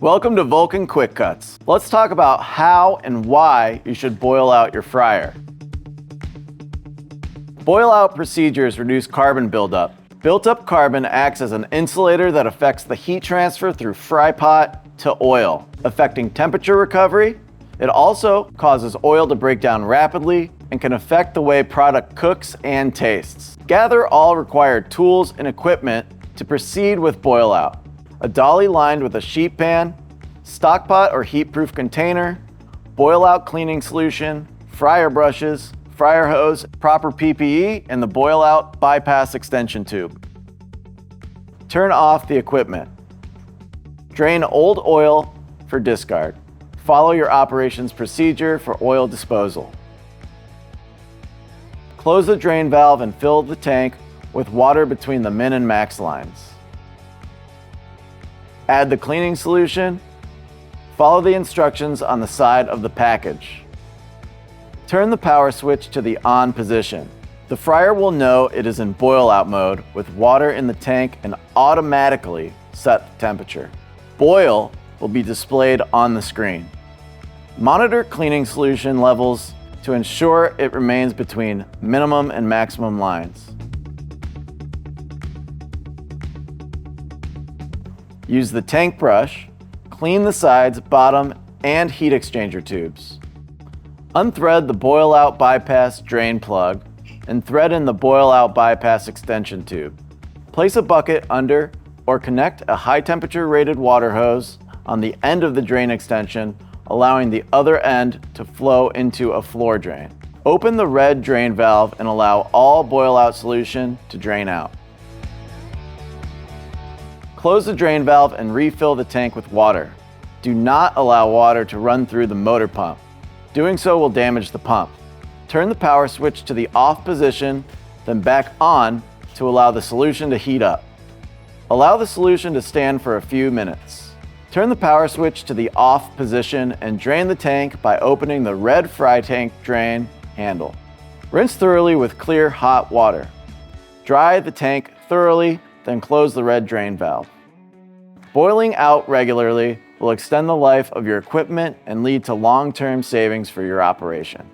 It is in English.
Welcome to Vulcan Quick Cuts. Let's talk about how and why you should boil out your fryer. Boil out procedures reduce carbon buildup. Built-up carbon acts as an insulator that affects the heat transfer through fry pot to oil, affecting temperature recovery. It also causes oil to break down rapidly and can affect the way product cooks and tastes. Gather all required tools and equipment to proceed with boil out. A dolly lined with a sheet pan, stock pot or heat-proof container, boil out cleaning solution, fryer brushes, fryer hose, proper PPE, and the boil out bypass extension tube. Turn off the equipment. Drain old oil for discard. Follow your operations procedure for oil disposal. Close the drain valve and fill the tank with water between the min and max lines. Add the cleaning solution. Follow the instructions on the side of the package. Turn the power switch to the on position. The fryer will know it is in boil out mode with water in the tank and automatically set the temperature. Boil will be displayed on the screen. Monitor cleaning solution levels to ensure it remains between minimum and maximum lines. Use the tank brush, clean the sides, bottom, and heat exchanger tubes. Unthread the boil out bypass drain plug and thread in the boil out bypass extension tube. Place a bucket under or connect a high temperature rated water hose on the end of the drain extension, allowing the other end to flow into a floor drain. Open the red drain valve and allow all boil out solution to drain out. Close the drain valve and refill the tank with water. Do not allow water to run through the motor pump. Doing so will damage the pump. Turn the power switch to the off position, then back on to allow the solution to heat up. Allow the solution to stand for a few minutes. Turn the power switch to the off position and drain the tank by opening the red fry tank drain handle. Rinse thoroughly with clear hot water. Dry the tank thoroughly, then close the red drain valve. Boiling out regularly will extend the life of your equipment and lead to long-term savings for your operation.